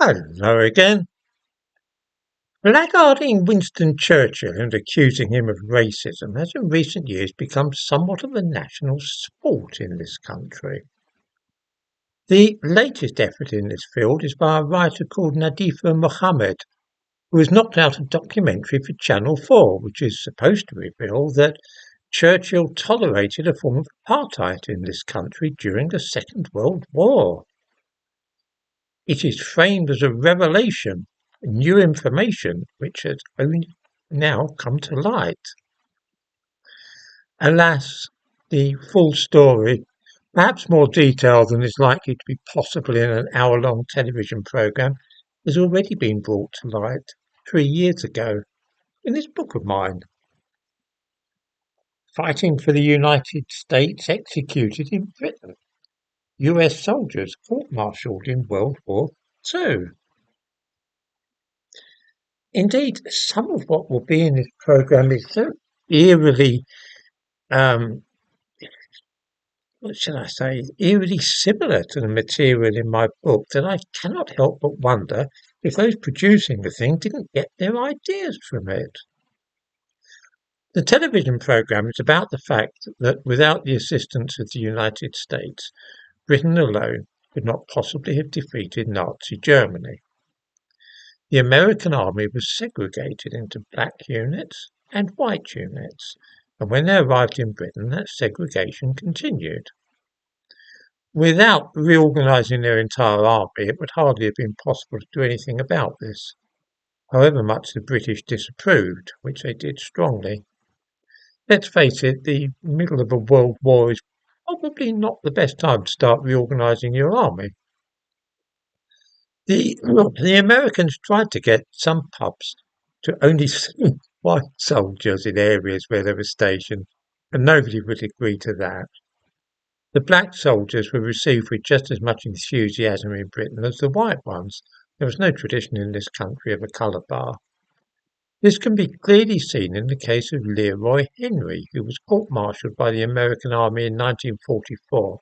Hello again. Blackguarding Winston Churchill and accusing him of racism has in recent years become somewhat of a national sport in this country. The latest effort in this field is by a writer called Nadifa Mohammed, who has knocked out a documentary for Channel 4, which is supposed to reveal that Churchill tolerated a form of apartheid in this country during the Second World War. It is framed as a revelation, new information which has only now come to light. Alas, the full story, perhaps more detailed than is likely to be possible in an hour-long television programme, has already been brought to light 3 years ago in this book of mine. Fighting for the United States executed in Britain. US soldiers court-martialed in World War II. Indeed, some of what will be in this programme is so eerily, what shall I say, eerily similar to the material in my book that I cannot help but wonder if those producing the thing didn't get their ideas from it. The television programme is about the fact that without the assistance of the United States, Britain alone could not possibly have defeated Nazi Germany. The American army was segregated into black units and white units, and when they arrived in Britain, that segregation continued. Without reorganising their entire army, it would hardly have been possible to do anything about this, however much the British disapproved, which they did strongly. Let's face it, the middle of a world war is probably not the best time to start reorganising your army. The Americans tried to get some pubs to only see white soldiers in areas where they were stationed, and nobody would agree to that. The black soldiers were received with just as much enthusiasm in Britain as the white ones. There was no tradition in this country of a colour bar. This can be clearly seen in the case of Leroy Henry, who was court-martialed by the American Army in 1944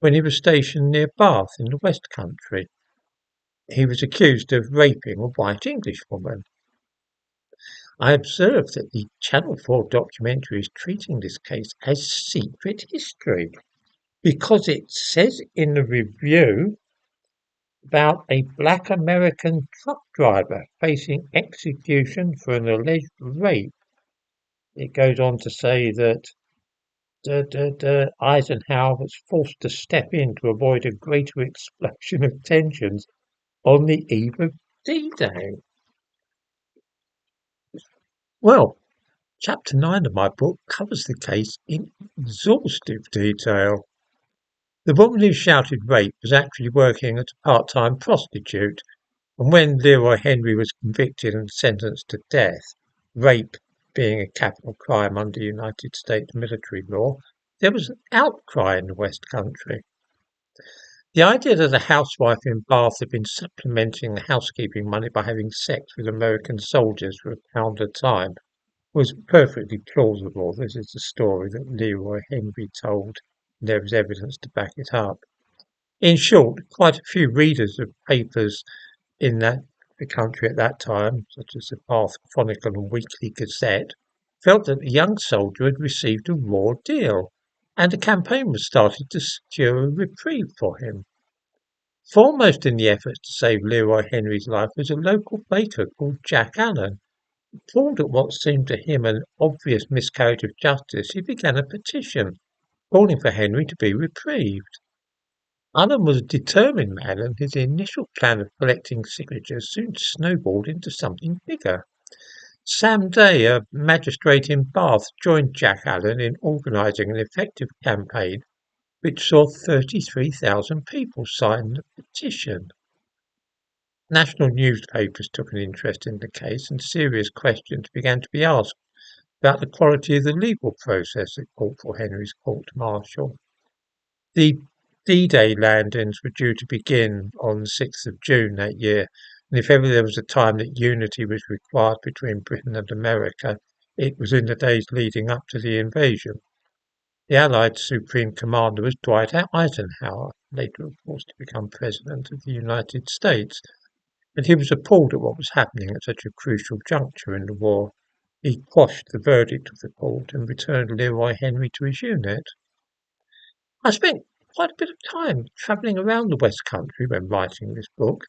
when he was stationed near Bath in the West Country. He was accused of raping a white Englishwoman. I observe that the Channel 4 documentary is treating this case as secret history because it says in the review about a black American truck driver facing execution for an alleged rape. It goes on to say that Eisenhower was forced to step in to avoid a greater explosion of tensions on the eve of D-Day. Well, Chapter 9 of my book covers the case in exhaustive detail. The woman who shouted rape was actually working as a part-time prostitute, and when Leroy Henry was convicted and sentenced to death, rape being a capital crime under United States military law, there was an outcry in the West Country. The idea that a housewife in Bath had been supplementing the housekeeping money by having sex with American soldiers for £1 a time was perfectly plausible. This is the story that Leroy Henry told. There was evidence to back it up. In short, quite a few readers of papers in the country at that time, such as the Bath Chronicle and Weekly Gazette, felt that the young soldier had received a raw deal, and a campaign was started to secure a reprieve for him. Foremost in the efforts to save Leroy Henry's life was a local baker called Jack Allen. Appalled at what seemed to him an obvious miscarriage of justice, he began a petition calling for Henry to be reprieved. Allen was a determined man, and his initial plan of collecting signatures soon snowballed into something bigger. Sam Day, a magistrate in Bath, joined Jack Allen in organising an effective campaign which saw 33,000 people sign the petition. National newspapers took an interest in the case, and serious questions began to be asked about the quality of the legal process that called for Henry's court-martial. The D-Day landings were due to begin on the 6th of June that year, and if ever there was a time that unity was required between Britain and America, it was in the days leading up to the invasion. The Allied Supreme Commander was Dwight Eisenhower, later of course to become President of the United States. and he was appalled at what was happening at such a crucial juncture in the war. He quashed the verdict of the court and returned Leroy Henry to his unit. I spent quite a bit of time travelling around the West Country when writing this book,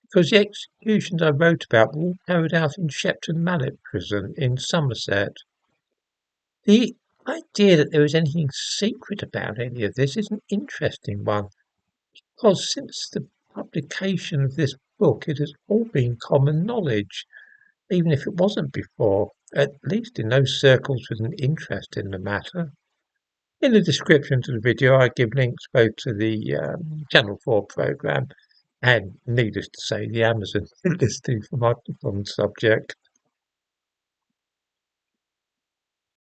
because the executions I wrote about were all carried out in Shepton Mallet Prison in Somerset. The idea that there was anything secret about any of this is an interesting one, because since the publication of this book it has all been common knowledge, even if it wasn't before, at least in those circles with an interest in the matter. In the description to the video I give links both to the Channel 4 programme and, needless to say, the Amazon listing for my book on the subject.